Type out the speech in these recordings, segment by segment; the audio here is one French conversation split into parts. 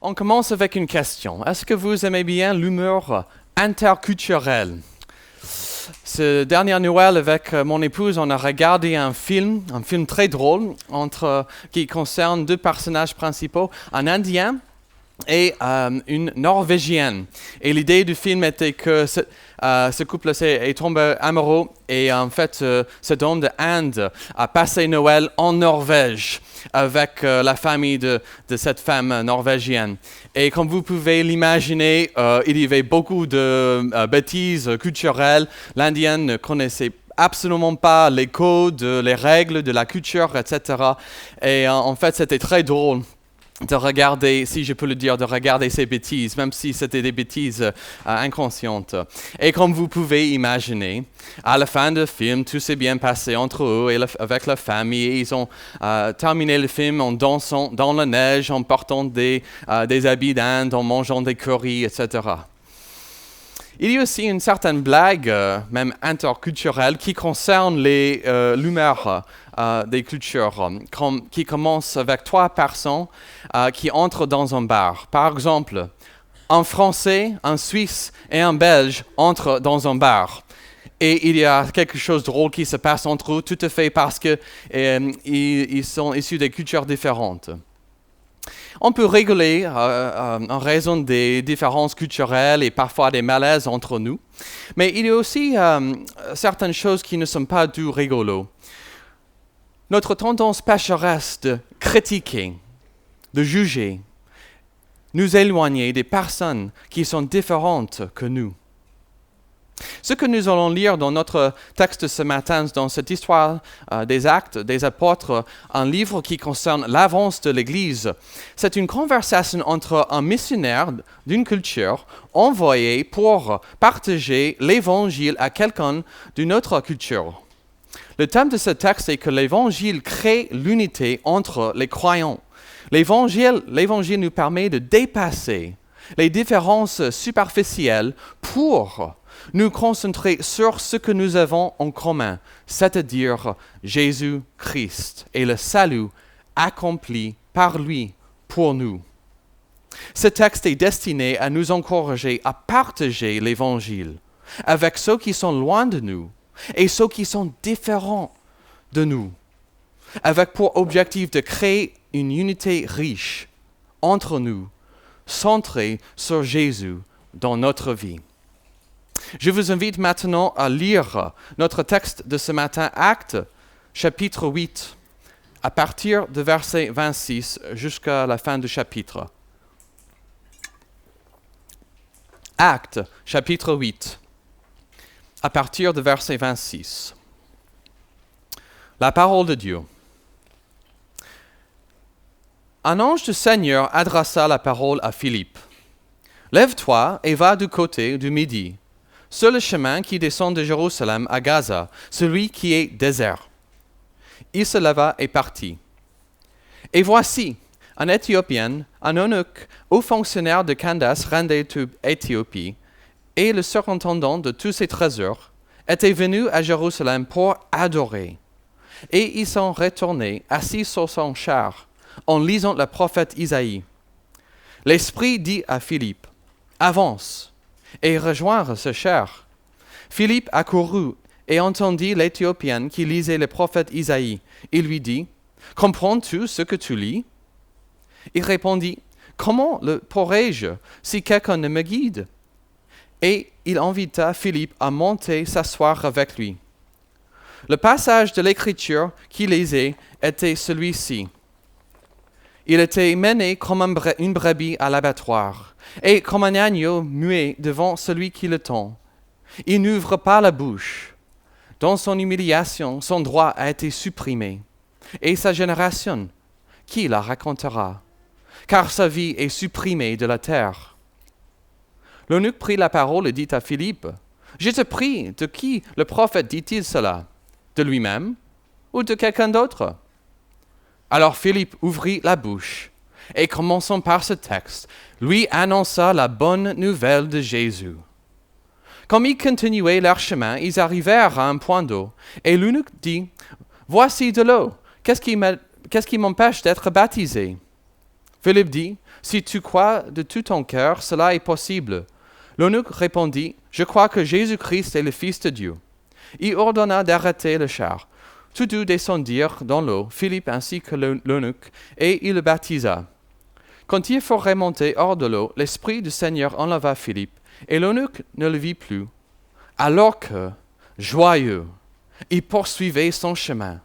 On commence avec une question. Est-ce que vous aimez bien l'humour interculturel? Ce dernier Noël, avec mon épouse, on a regardé un film très drôle qui concerne deux personnages principaux, un Indien et une Norvégienne. Et l'idée du film était que ce couple est tombé amoureux et en fait, cet homme d'Inde a passé Noël en Norvège avec la famille de cette femme norvégienne. Et comme vous pouvez l'imaginer, il y avait beaucoup de bêtises culturelles. L'Indien ne connaissait absolument pas les codes, les règles de la culture, etc. Et en fait, c'était très drôle de regarder, si je peux le dire, de regarder ces bêtises, même si c'était des bêtises inconscientes. Et comme vous pouvez imaginer, à la fin du film, tout s'est bien passé entre eux et avec la famille. Ils ont terminé le film en dansant dans la neige, en portant des habits d'Inde, en mangeant des currys, etc. Il y a aussi une certaine blague, même interculturelle, qui concerne l'humeur des cultures, qui commence avec trois personnes qui entrent dans un bar. Par exemple, un Français, un Suisse et un Belge entrent dans un bar. Et il y a quelque chose de drôle qui se passe entre eux, tout à fait parce qu'ils sont issus de cultures différentes. On peut rigoler en raison des différences culturelles et parfois des malaises entre nous, mais il y a aussi certaines choses qui ne sont pas du rigolo. Notre tendance pécheresse de critiquer, de juger, nous éloigner des personnes qui sont différentes que nous. Ce que nous allons lire dans notre texte ce matin, dans cette histoire des Actes des Apôtres, un livre qui concerne l'avance de l'Église, c'est une conversation entre un missionnaire d'une culture envoyé pour partager l'Évangile à quelqu'un d'une autre culture. Le thème de ce texte est que l'Évangile crée l'unité entre les croyants. L'Évangile nous permet de dépasser les différences superficielles pour nous concentrer sur ce que nous avons en commun, c'est-à-dire Jésus-Christ et le salut accompli par lui pour nous. Ce texte est destiné à nous encourager à partager l'Évangile avec ceux qui sont loin de nous et ceux qui sont différents de nous, avec pour objectif de créer une unité riche entre nous, centrée sur Jésus dans notre vie. Je vous invite maintenant à lire notre texte de ce matin, Actes, chapitre 8, à partir de verset 26 jusqu'à la fin du chapitre. Actes, chapitre 8, à partir de verset 26. La parole de Dieu. Un ange du Seigneur adressa la parole à Philippe. « Lève-toi et va du côté du Midi, sur le chemin qui descend de Jérusalem à Gaza, celui qui est désert. » Il se leva et partit. Et voici, un Éthiopien, un eunuque, haut fonctionnaire de Candace rendait Éthiopie, et le surintendant de tous ses trésors, était venu à Jérusalem pour adorer. Et ils sont retournés, assis sur son char, en lisant le prophète Isaïe. L'Esprit dit à Philippe, « Avance et rejoindre ce char. » Philippe accourut et entendit l'Éthiopien qui lisait le prophète Isaïe. Il lui dit, « Comprends-tu ce que tu lis ?» Il répondit, « Comment le pourrais-je si quelqu'un ne me guide ?» Et il invita Philippe à monter s'asseoir avec lui. Le passage de l'Écriture qu'il lisait était celui-ci. Il était mené comme une brebis à l'abattoir, et comme un agneau muet devant celui qui le tend. Il n'ouvre pas la bouche. Dans son humiliation, son droit a été supprimé. Et sa génération, qui la racontera? Car sa vie est supprimée de la terre. L'eunuque prit la parole et dit à Philippe, « Je te prie, de qui le prophète dit-il cela? De lui-même ou de quelqu'un d'autre ?» Alors Philippe ouvrit la bouche et, commençant par ce texte, lui annonça la bonne nouvelle de Jésus. Comme ils continuaient leur chemin, ils arrivèrent à un point d'eau, et l'eunuque dit, « Voici de l'eau, qu'est-ce qui m'empêche d'être baptisé ?» Philippe dit, « Si tu crois de tout ton cœur, cela est possible. » L'eunuque répondit, « Je crois que Jésus-Christ est le Fils de Dieu. » Il ordonna d'arrêter le char. Tous deux descendirent dans l'eau, Philippe ainsi que l'eunuque, et il le baptisa. Quand il fut remonté hors de l'eau, l'Esprit du Seigneur enleva Philippe, et l'eunuque ne le vit plus. Alors que, joyeux, il poursuivait son chemin.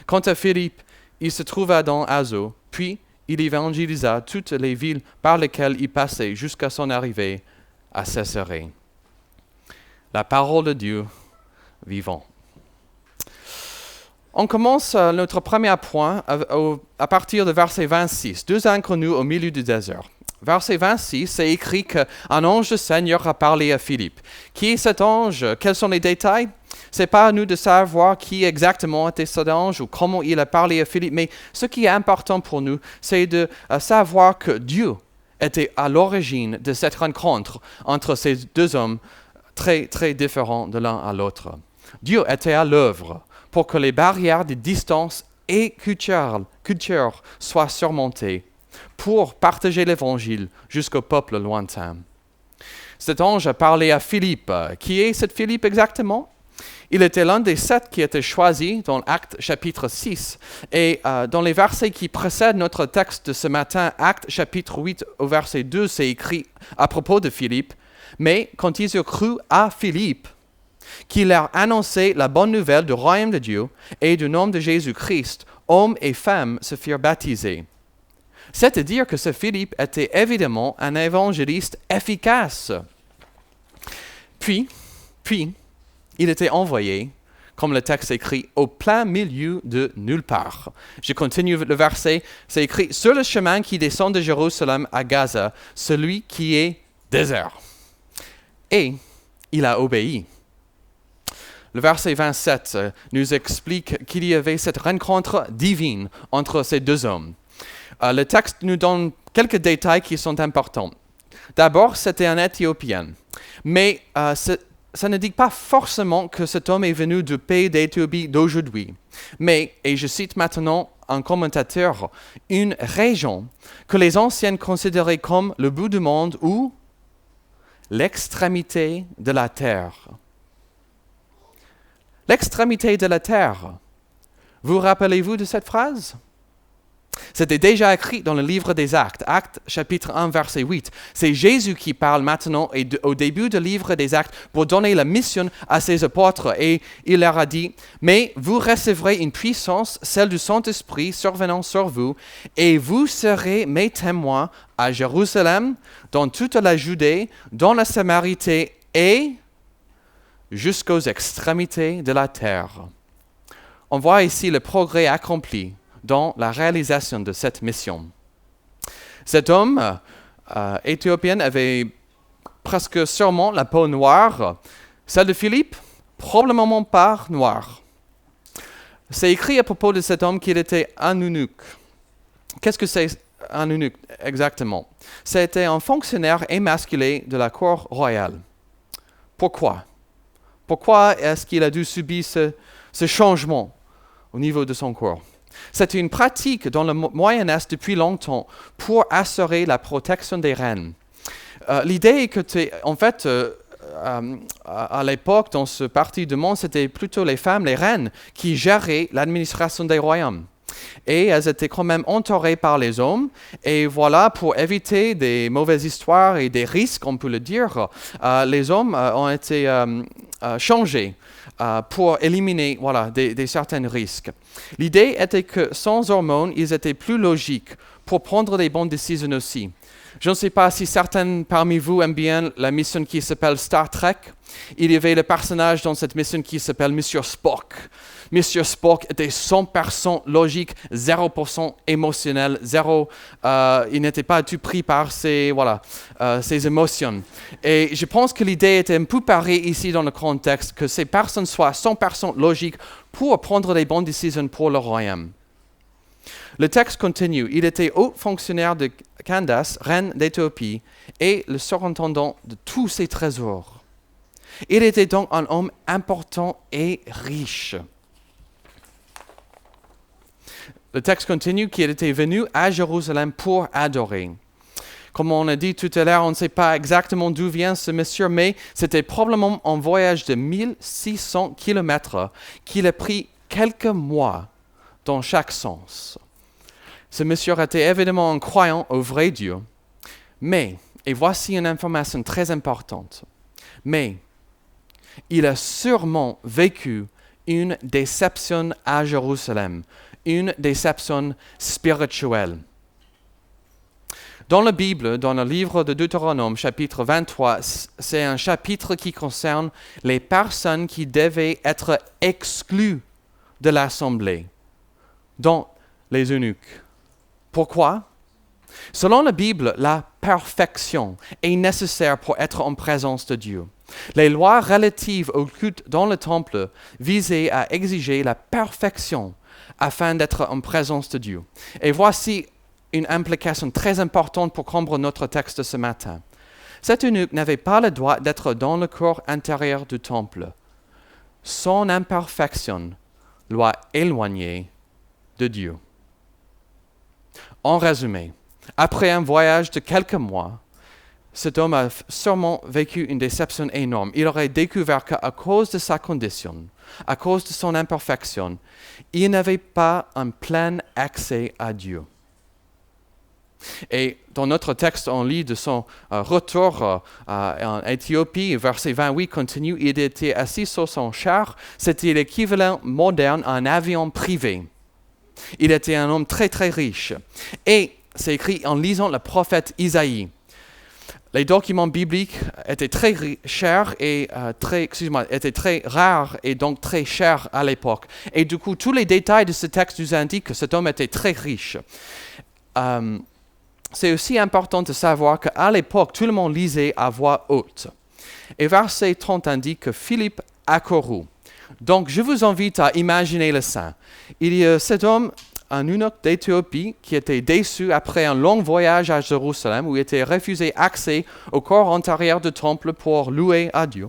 Quant à Philippe, il se trouva dans Azo, puis il évangélisa toutes les villes par lesquelles il passait jusqu'à son arrivée à Césarée. La parole de Dieu vivant. On commence notre premier point à partir de verset 26, deux inconnus au milieu du désert. Verset 26, c'est écrit qu'un ange du Seigneur a parlé à Philippe. Qui est cet ange? Quels sont les détails? Ce n'est pas à nous de savoir qui exactement était cet ange ou comment il a parlé à Philippe, mais ce qui est important pour nous, c'est de savoir que Dieu était à l'origine de cette rencontre entre ces deux hommes très, très différents de l'un à l'autre. Dieu était à l'œuvre pour que les barrières de distance et culture soient surmontées, pour partager l'Évangile jusqu'au peuple lointain. Cet ange a parlé à Philippe. Qui est cet Philippe exactement? Il était l'un des 7 qui étaient choisis dans Actes chapitre 6. Et dans les versets qui précèdent notre texte de ce matin, Actes chapitre 8 au verset 2, c'est écrit à propos de Philippe. Mais quand ils eurent cru à Philippe, qui leur annonçait la bonne nouvelle du royaume de Dieu et du nom de Jésus-Christ, hommes et femmes se firent baptiser. C'est-à-dire que ce Philippe était évidemment un évangéliste efficace. Puis, il était envoyé, comme le texte écrit, au plein milieu de nulle part. Je continue le verset, c'est écrit, « Sur le chemin qui descend de Jérusalem à Gaza, celui qui est désert. » Et il a obéi. Le verset 27 nous explique qu'il y avait cette rencontre divine entre ces deux hommes. Le texte nous donne quelques détails qui sont importants. D'abord, c'était un Éthiopien. Mais ça ne dit pas forcément que cet homme est venu du pays d'Éthiopie d'aujourd'hui. Mais, et je cite maintenant un commentateur, une région que les anciens considéraient comme le bout du monde ou l'extrémité de la terre. L'extrémité de la terre. Vous rappelez-vous de cette phrase? C'était déjà écrit dans le livre des Actes, Actes chapitre 1, verset 8. C'est Jésus qui parle maintenant au début du livre des Actes pour donner la mission à ses apôtres. Et il leur a dit, « Mais vous recevrez une puissance, celle du Saint-Esprit, survenant sur vous, et vous serez mes témoins à Jérusalem, dans toute la Judée, dans la Samarité et jusqu'aux extrémités de la terre. » On voit ici le progrès accompli dans la réalisation de cette mission. Cet homme éthiopien avait presque sûrement la peau noire. Celle de Philippe, probablement pas noire. C'est écrit à propos de cet homme qu'il était un eunuque. Qu'est-ce que c'est un eunuque exactement? C'était un fonctionnaire émasculé de la cour royale. Pourquoi? Pourquoi est-ce qu'il a dû subir ce changement au niveau de son corps? C'était une pratique dans le Moyen-Est depuis longtemps pour assurer la protection des reines. L'idée est que, à l'époque, dans ce parti du monde, c'était plutôt les femmes, les reines, qui géraient l'administration des royaumes. Et elles étaient quand même entourées par les hommes. Et voilà, pour éviter des mauvaises histoires et des risques, on peut le dire, les hommes ont été changés pour éliminer des certains risques. L'idée était que sans hormones, ils étaient plus logiques pour prendre des bonnes décisions aussi. Je ne sais pas si certains parmi vous aiment bien la mission qui s'appelle Star Trek. Il y avait le personnage dans cette mission qui s'appelle Monsieur Spock. Monsieur Spock était 100% logique, 0% émotionnel, il n'était pas tout pris par ses émotions. Et je pense que l'idée était un peu pareille ici dans le contexte, que ces personnes soient 100% logiques pour prendre les bonnes décisions pour le royaume. Le texte continue. Il était haut fonctionnaire de Candace, reine d'Éthiopie, et le surintendant de tous ses trésors. Il était donc un homme important et riche. le texte continue qu'il était venu à Jérusalem pour adorer. Comme on a dit tout à l'heure, on ne sait pas exactement d'où vient ce monsieur, mais c'était probablement un voyage de 1600 kilomètres qu'il a pris quelques mois dans chaque sens. Ce monsieur était évidemment un croyant au vrai Dieu, mais, et voici une information très importante, mais il a sûrement vécu une déception à Jérusalem, une déception spirituelle. Dans la Bible, dans le livre de Deutéronome, chapitre 23, c'est un chapitre qui concerne les personnes qui devaient être exclues de l'assemblée, dont les eunuques. Pourquoi? Selon la Bible, la perfection est nécessaire pour être en présence de Dieu. Les lois relatives au culte dans le temple visaient à exiger la perfection afin d'être en présence de Dieu. Et voici une implication très importante pour comprendre notre texte ce matin. Cet eunuque n'avait pas le droit d'être dans le corps intérieur du temple. Son imperfection l'a éloigné de Dieu. En résumé, après un voyage de quelques mois, cet homme a sûrement vécu une déception énorme. Il aurait découvert qu'à cause de sa condition, à cause de son imperfection, il n'avait pas un plein accès à Dieu. Et dans notre texte, on lit de son retour en Éthiopie, verset 28 continue, il était assis sur son char, c'était l'équivalent moderne à un avion privé. Il était un homme très très riche. Et c'est écrit en lisant le prophète Isaïe. Les documents bibliques étaient très chers et étaient très rares et donc très chers à l'époque. Et du coup, tous les détails de ce texte nous indiquent que cet homme était très riche. C'est aussi important de savoir qu'à l'époque, tout le monde lisait à voix haute. Et verset 30 indique que Philippe accourut. Donc, je vous invite à imaginer le scène. Il y a cet homme, un eunuque d'Éthiopie, qui était déçu après un long voyage à Jérusalem, où il était refusé accès au corps intérieur du temple pour louer à Dieu.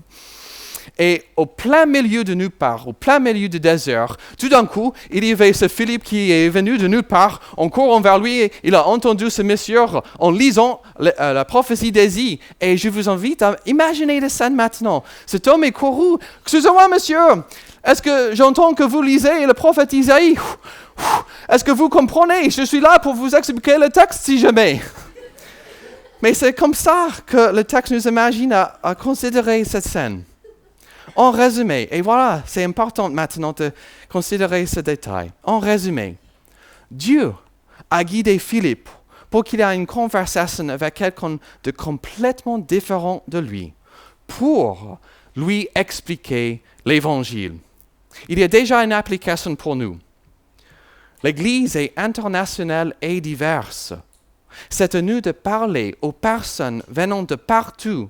Et au plein milieu de nulle part, au plein milieu du désert, tout d'un coup, il y avait ce Philippe qui est venu de nulle part, en courant vers lui, il a entendu ce monsieur en lisant la prophétie d'Ésaïe. Et je vous invite à imaginer la scène maintenant. Cet homme est couru. « Excusez-moi, monsieur, est-ce que j'entends que vous lisez le prophète Isaïe? Est-ce que vous comprenez? Je suis là pour vous expliquer le texte si jamais. » Mais c'est comme ça que le texte nous imagine à considérer cette scène. En résumé, et voilà, c'est important maintenant de considérer ce détail. En résumé, Dieu a guidé Philippe pour qu'il ait une conversation avec quelqu'un de complètement différent de lui, pour lui expliquer l'Évangile. Il y a déjà une application pour nous. L'Église est internationale et diverse. C'est à nous de parler aux personnes venant de partout,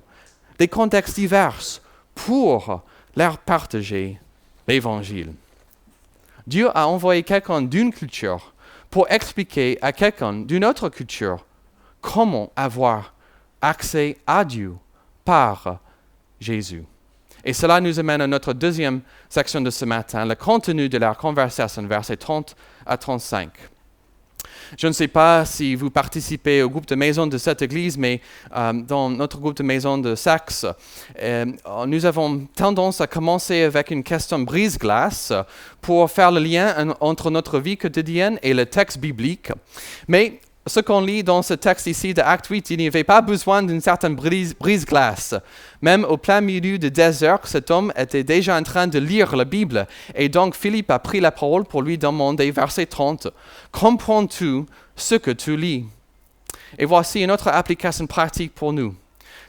des contextes divers, pour leur partager l'Évangile. Dieu a envoyé quelqu'un d'une culture pour expliquer à quelqu'un d'une autre culture comment avoir accès à Dieu par Jésus. Et cela nous amène à notre deuxième section de ce matin, le contenu de leur conversation, versets 30 à 35. Je ne sais pas si vous participez au groupe de maison de cette église, mais dans notre groupe de maison de Saxe, nous avons tendance à commencer avec une question brise-glace pour faire le lien entre notre vie quotidienne et le texte biblique. Mais ce qu'on lit dans ce texte ici de Acte 8, il n'y avait pas besoin d'une certaine brise-glace. Même au plein milieu du désert, cet homme était déjà en train de lire la Bible. Et donc Philippe a pris la parole pour lui demander, verset 30, « Comprends-tu ce que tu lis ?» Et voici une autre application pratique pour nous,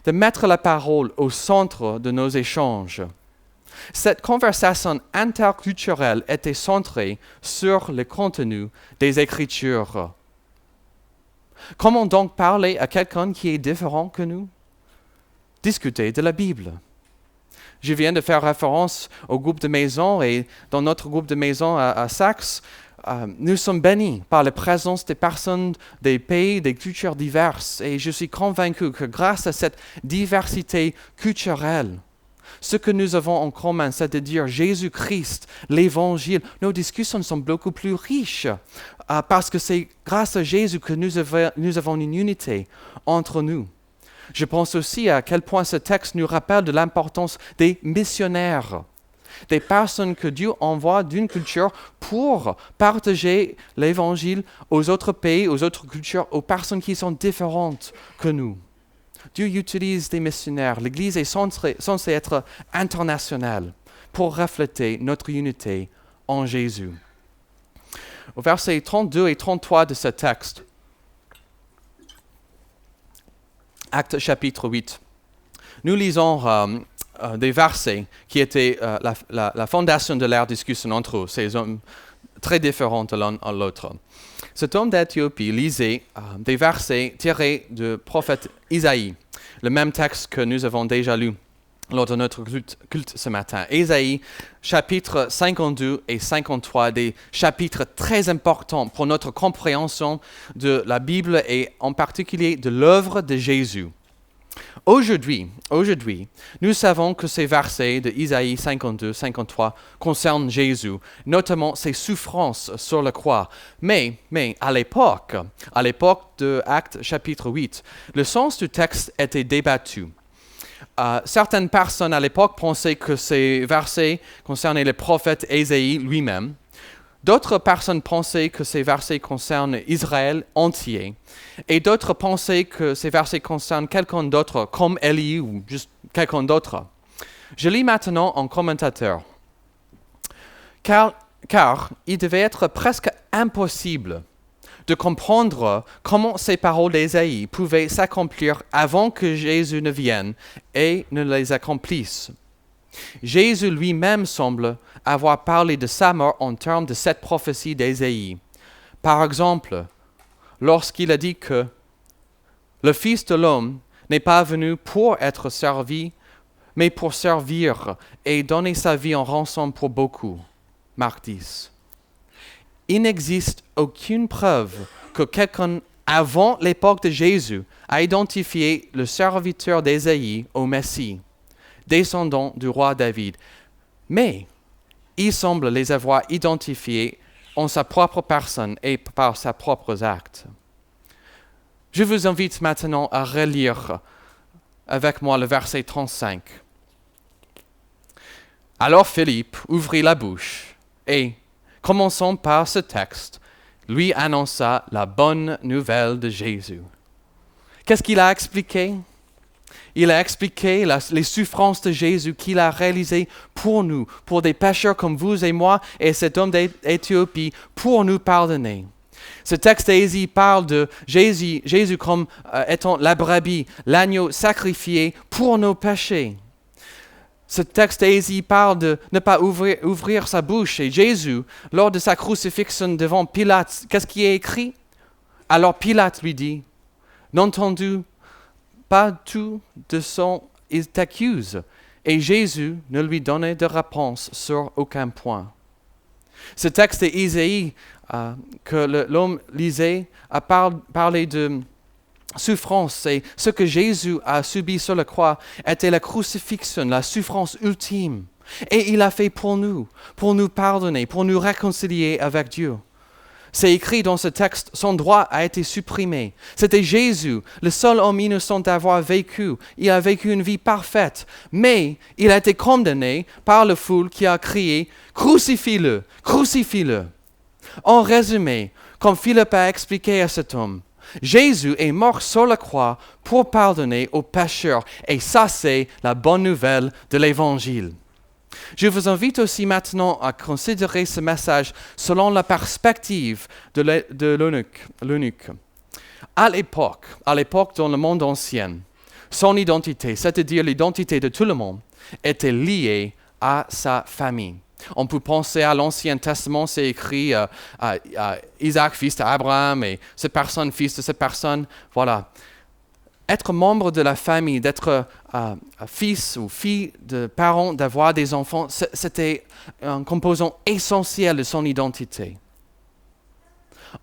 de mettre la parole au centre de nos échanges. Cette conversation interculturelle était centrée sur le contenu des Écritures. Comment donc parler à quelqu'un qui est différent que nous? Discuter de la Bible. Je viens de faire référence au groupe de maison et dans notre groupe de maison à Saxe, nous sommes bénis par la présence des personnes des pays, des cultures diverses et je suis convaincu que grâce à cette diversité culturelle, ce que nous avons en commun, c'est-à-dire Jésus-Christ, l'Évangile, nos discussions sont beaucoup plus riches parce que c'est grâce à Jésus que nous avons une unité entre nous. Je pense aussi à quel point ce texte nous rappelle de l'importance des missionnaires, des personnes que Dieu envoie d'une culture pour partager l'Évangile aux autres pays, aux autres cultures, aux personnes qui sont différentes que nous. Dieu utilise des missionnaires. L'Église est censée être internationale pour refléter notre unité en Jésus. Au verset 32 et 33 de ce texte, Actes chapitre 8, nous lisons des versets qui étaient la fondation de leur discussion entre eux, ces hommes très différents l'un à l'autre. Cet homme d'Éthiopie lisait des versets tirés du prophète Isaïe, le même texte que nous avons déjà lu lors de notre culte ce matin. Isaïe, chapitres 52 et 53, des chapitres très importants pour notre compréhension de la Bible et en particulier de l'œuvre de Jésus. Aujourd'hui, nous savons que ces versets de Isaïe 52, 53 concernent Jésus, notamment ses souffrances sur la croix. Mais à l'époque de Actes chapitre 8, le sens du texte était débattu. Certaines personnes à l'époque pensaient que ces versets concernaient le prophète Ésaïe lui-même. D'autres personnes pensaient que ces versets concernent Israël entier. Et d'autres pensaient que ces versets concernent quelqu'un d'autre, comme Élie ou juste quelqu'un d'autre. Je lis maintenant en commentateur. Car il devait être presque impossible de comprendre comment ces paroles d'Ésaïe pouvaient s'accomplir avant que Jésus ne vienne et ne les accomplisse. Jésus lui-même semble avoir parlé de sa mort en termes de cette prophétie d'Ésaïe. Par exemple, lorsqu'il a dit que le Fils de l'homme n'est pas venu pour être servi, mais pour servir et donner sa vie en rançon pour beaucoup. Marc 10. Il n'existe aucune preuve que quelqu'un avant l'époque de Jésus a identifié le serviteur d'Ésaïe au Messie, descendant du roi David. Mais il semble les avoir identifiés en sa propre personne et par ses propres actes. Je vous invite maintenant à relire avec moi le verset 35. Alors Philippe ouvrit la bouche et, commençons par ce texte, lui annonça la bonne nouvelle de Jésus. Qu'est-ce qu'il a expliqué? Il a expliqué les souffrances de Jésus qu'il a réalisées pour nous, pour des pécheurs comme vous et moi et cet homme d'Éthiopie, pour nous pardonner. Ce texte d'Ésaïe parle de Jésus comme étant la brebis, l'agneau sacrifié pour nos péchés. Ce texte d'Ésaïe parle de ne pas ouvrir sa bouche. Et Jésus, lors de sa crucifixion devant Pilate, qu'est-ce qui est écrit? Alors Pilate lui dit, n'entends-tu pas tout de son, il t'accuse. Et Jésus ne lui donnait de réponse sur aucun point. Ce texte d'Ésaïe que l'homme lisait a parlé de souffrance, et ce que Jésus a subi sur la croix était la crucifixion, la souffrance ultime. Et il a fait pour nous pardonner, pour nous réconcilier avec Dieu. C'est écrit dans ce texte, son droit a été supprimé. C'était Jésus, le seul homme innocent d'avoir vécu. Il a vécu une vie parfaite, mais il a été condamné par la foule qui a crié « Crucifie-le, crucifie-le ». En résumé, comme Philippe a expliqué à cet homme, Jésus est mort sur la croix pour pardonner aux pécheurs. Et ça, c'est la bonne nouvelle de l'Évangile. Je vous invite aussi maintenant à considérer ce message selon la perspective de l'eunuque. À l'époque dans le monde ancien, son identité, c'est-à-dire l'identité de tout le monde, était liée à sa famille. On peut penser à l'Ancien Testament, c'est écrit Isaac, fils d'Abraham, et cette personne, fils de cette personne. Voilà. Être membre de la famille, d'être fils ou fille de parents, d'avoir des enfants, c'était un composant essentiel de son identité.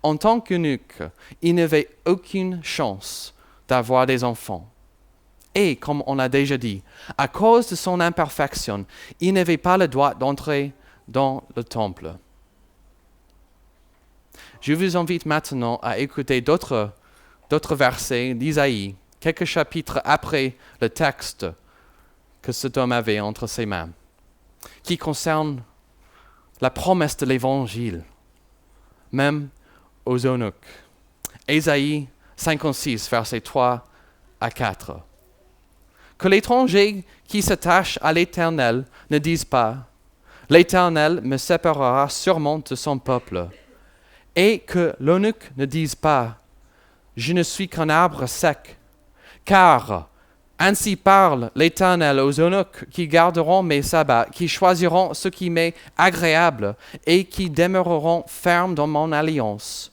En tant qu'eunuque, il n'avait aucune chance d'avoir des enfants. Et, comme on l'a déjà dit, à cause de son imperfection, il n'avait pas le droit d'entrer dans le temple. Je vous invite maintenant à écouter d'autres versets d'Isaïe, quelques chapitres après le texte que cet homme avait entre ses mains, qui concerne la promesse de l'Évangile, même aux eunuques. Ésaïe 56, versets 3 à 4. Que l'étranger qui s'attache à l'Éternel ne dise pas « L'Éternel me séparera sûrement de son peuple », et que l'eunuque ne dise pas « Je ne suis qu'un arbre sec », car ainsi parle l'Éternel aux eunuques qui garderont mes sabbats, qui choisiront ce qui m'est agréable et qui demeureront fermes dans mon alliance.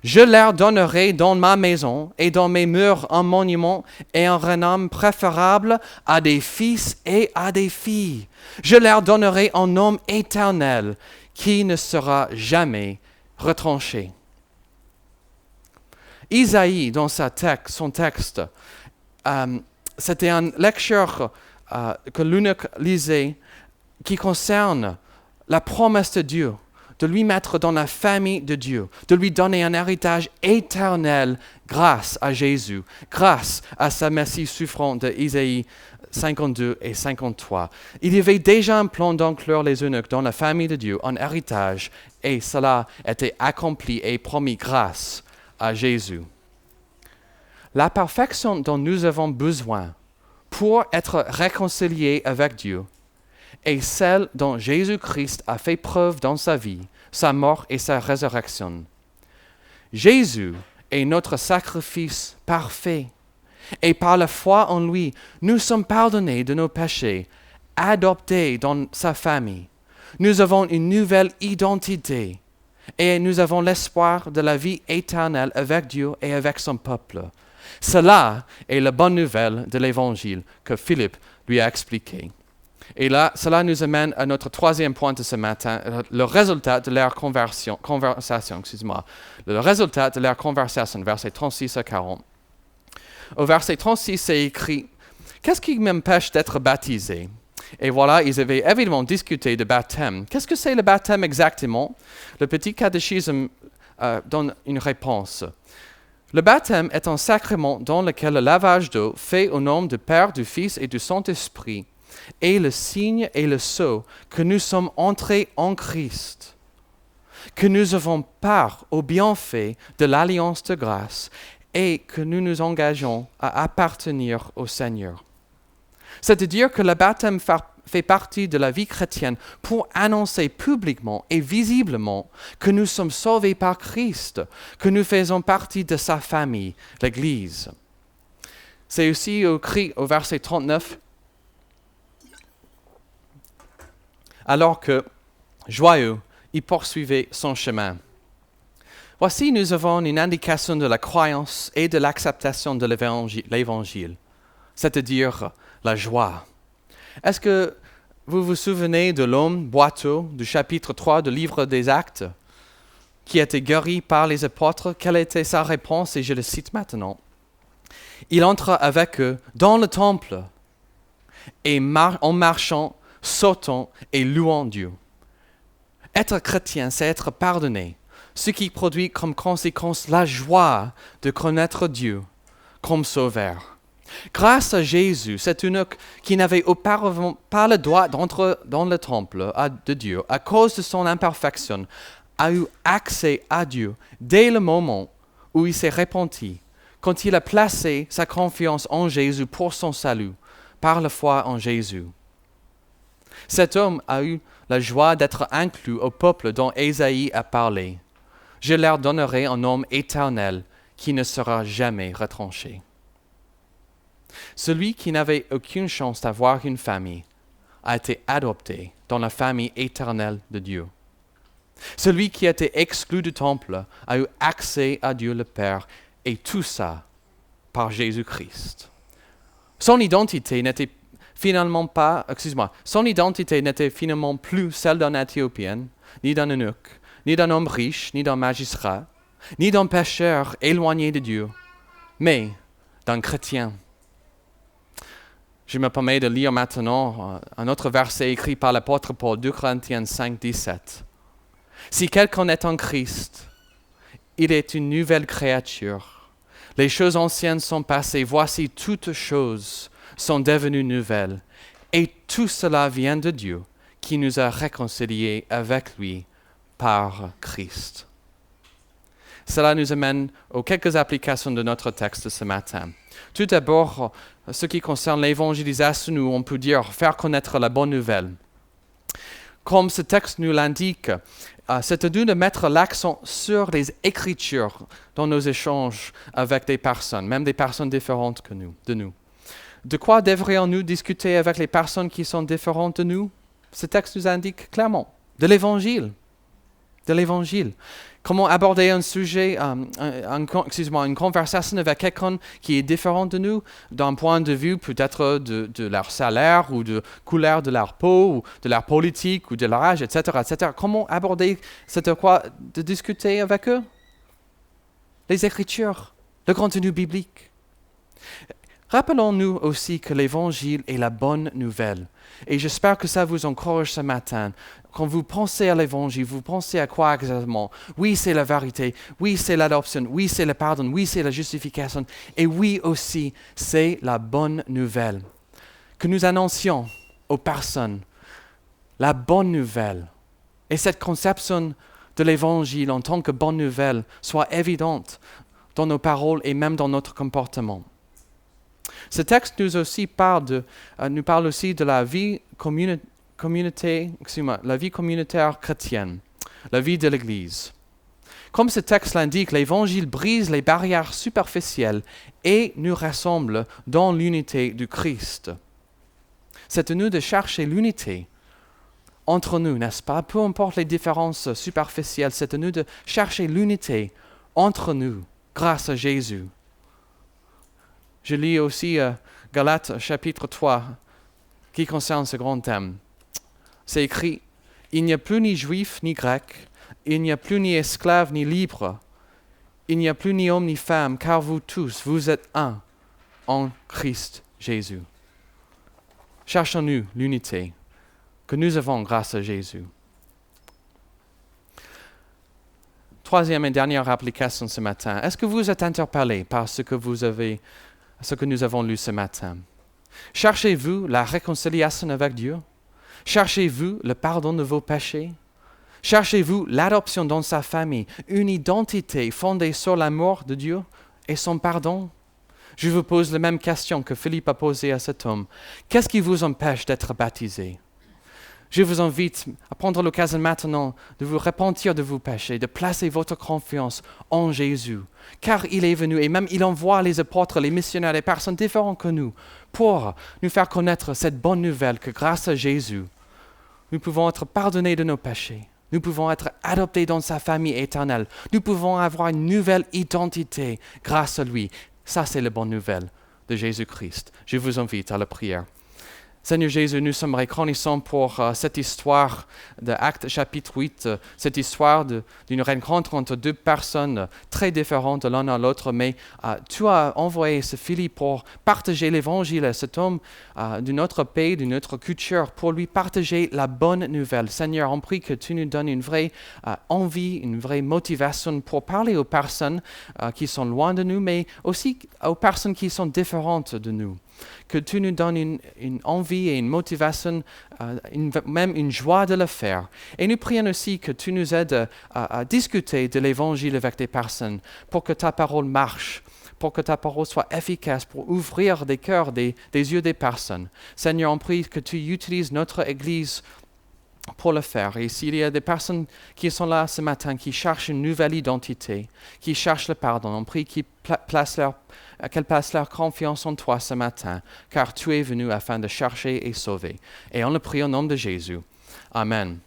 Je leur donnerai dans ma maison et dans mes murs un monument et un renom préférable à des fils et à des filles. Je leur donnerai un nom éternel qui ne sera jamais retranché. Isaïe, dans son texte, c'était une lecture que l'eunuque lisait qui concerne la promesse de Dieu, de lui mettre dans la famille de Dieu, de lui donner un héritage éternel grâce à Jésus, grâce à sa Messie souffrant de Isaïe 52 et 53. Il y avait déjà un plan d'inclure les eunuques dans la famille de Dieu, un héritage, et cela était accompli et promis grâce à Jésus. La perfection dont nous avons besoin pour être réconciliés avec Dieu est celle dont Jésus-Christ a fait preuve dans sa vie, sa mort et sa résurrection. Jésus est notre sacrifice parfait, et par la foi en lui, nous sommes pardonnés de nos péchés, adoptés dans sa famille. Nous avons une nouvelle identité, et nous avons l'espoir de la vie éternelle avec Dieu et avec son peuple. Cela est la bonne nouvelle de l'Évangile que Philippe lui a expliqué. Et là, cela nous amène à notre troisième point de ce matin, le résultat de leur conversation, Le résultat de leur conversation, versets 36 à 40. Au verset 36, c'est écrit « Qu'est-ce qui m'empêche d'être baptisé ?» Et voilà, ils avaient évidemment discuté de baptême. Qu'est-ce que c'est le baptême exactement? Le petit catéchisme donne une réponse. Le baptême est un sacrement dans lequel le lavage d'eau fait au nom du Père, du Fils et du Saint-Esprit est le signe et le sceau que nous sommes entrés en Christ, que nous avons part au bienfait de l'alliance de grâce et que nous nous engageons à appartenir au Seigneur. C'est-à-dire que le baptême fait partie de la vie chrétienne pour annoncer publiquement et visiblement que nous sommes sauvés par Christ, que nous faisons partie de sa famille, l'Église. C'est aussi écrit au verset 39, alors que, joyeux, il poursuivait son chemin. Voici, nous avons une indication de la croyance et de l'acceptation de l'Évangile, c'est-à-dire la joie. Est-ce que vous vous souvenez de l'homme boiteux du chapitre 3 du livre des Actes, qui a été guéri par les apôtres? Quelle était sa réponse? Et je le cite maintenant. Il entre avec eux dans le temple et en marchant, sautant et louant Dieu. Être chrétien, c'est être pardonné, ce qui produit comme conséquence la joie de connaître Dieu comme sauveur. Grâce à Jésus, cet eunuque qui n'avait auparavant pas le droit d'entrer dans le temple de Dieu à cause de son imperfection, a eu accès à Dieu dès le moment où il s'est repenti, quand il a placé sa confiance en Jésus pour son salut, par la foi en Jésus. Cet homme a eu la joie d'être inclus au peuple dont Ésaïe a parlé. Je leur donnerai un nom éternel qui ne sera jamais retranché. Celui qui n'avait aucune chance d'avoir une famille a été adopté dans la famille éternelle de Dieu. Celui qui était exclu du temple a eu accès à Dieu le Père, et tout ça par Jésus-Christ. Son identité n'était finalement plus celle d'un Éthiopien, ni d'un eunuque, ni d'un homme riche, ni d'un magistrat, ni d'un pécheur éloigné de Dieu, mais d'un chrétien. Je me permets de lire maintenant un autre verset écrit par l'apôtre Paul, 2 Corinthiens 5, 17. Si quelqu'un est en Christ, il est une nouvelle créature. Les choses anciennes sont passées, voici toutes choses sont devenues nouvelles. Et tout cela vient de Dieu, qui nous a réconciliés avec lui par Christ. Cela nous amène aux quelques applications de notre texte ce matin. Tout d'abord, ce qui concerne l'évangélisation, où on peut dire faire connaître la bonne nouvelle. Comme ce texte nous l'indique, c'est à nous de mettre l'accent sur les Écritures dans nos échanges avec des personnes, même des personnes différentes de nous. De quoi devrions-nous discuter avec les personnes qui sont différentes de nous? Ce texte nous indique clairement de l'Évangile. De l'Évangile. Comment aborder un sujet, une conversation avec quelqu'un qui est différent de nous, d'un point de vue peut-être de leur salaire ou de couleur de leur peau, ou de leur politique ou de leur âge, etc., etc. Comment aborder, c'est de quoi de discuter avec eux? Les Écritures, le contenu biblique. Rappelons-nous aussi que l'Évangile est la bonne nouvelle. Et j'espère que ça vous encourage ce matin. Quand vous pensez à l'Évangile, vous pensez à quoi exactement? Oui, c'est la vérité. Oui, c'est l'adoption. Oui, c'est le pardon. Oui, c'est la justification. Et oui aussi, c'est la bonne nouvelle. Que nous annoncions aux personnes la bonne nouvelle. Et cette conception de l'Évangile en tant que bonne nouvelle soit évidente dans nos paroles et même dans notre comportement. Ce texte nous parle aussi de la vie la vie communautaire chrétienne, la vie de l'Église. Comme ce texte l'indique, l'Évangile brise les barrières superficielles et nous rassemble dans l'unité du Christ. C'est à nous de chercher l'unité entre nous, n'est-ce pas? Peu importe les différences superficielles, c'est à nous de chercher l'unité entre nous grâce à Jésus. Je lis aussi Galates chapitre 3 qui concerne ce grand thème. C'est écrit, « Il n'y a plus ni juif ni grec, il n'y a plus ni esclave ni libre, il n'y a plus ni homme ni femme, car vous tous, vous êtes un en Christ Jésus. » Cherchons-nous l'unité que nous avons grâce à Jésus. Troisième et dernière application ce matin. Est-ce que vous êtes interpellé par ce que nous avons lu ce matin? Cherchez-vous la réconciliation avec Dieu? Cherchez-vous le pardon de vos péchés? Cherchez-vous l'adoption dans sa famille, une identité fondée sur l'amour de Dieu et son pardon? Je vous pose la même question que Philippe a posée à cet homme. Qu'est-ce qui vous empêche d'être baptisé? Je vous invite à prendre l'occasion maintenant de vous repentir de vos péchés, de placer votre confiance en Jésus, car il est venu et même il envoie les apôtres, les missionnaires, les personnes différentes que nous, pour nous faire connaître cette bonne nouvelle que grâce à Jésus, nous pouvons être pardonnés de nos péchés, nous pouvons être adoptés dans sa famille éternelle, nous pouvons avoir une nouvelle identité grâce à lui. Ça, c'est la bonne nouvelle de Jésus-Christ. Je vous invite à la prière. Seigneur Jésus, nous sommes reconnaissants pour cette histoire de Actes chapitre 8, cette histoire d'une rencontre entre deux personnes très différentes l'un à l'autre, mais tu as envoyé ce Philippe pour partager l'évangile à cet homme d'une autre pays, d'une autre culture, pour lui partager la bonne nouvelle. Seigneur, on prie que tu nous donnes une vraie envie, une vraie motivation pour parler aux personnes qui sont loin de nous, mais aussi aux personnes qui sont différentes de nous. Que tu nous donnes une envie et une motivation, même une joie de le faire. Et nous prions aussi que tu nous aides à discuter de l'Évangile avec des personnes pour que ta parole marche, pour que ta parole soit efficace, pour ouvrir des cœurs, des yeux des personnes. Seigneur, on prie que tu utilises notre Église pour le faire. Et s'il y a des personnes qui sont là ce matin, qui cherchent une nouvelle identité, qui cherchent le pardon, on prie qu'elles placent leur confiance en toi ce matin, car tu es venu afin de chercher et sauver. Et on le prie au nom de Jésus. Amen.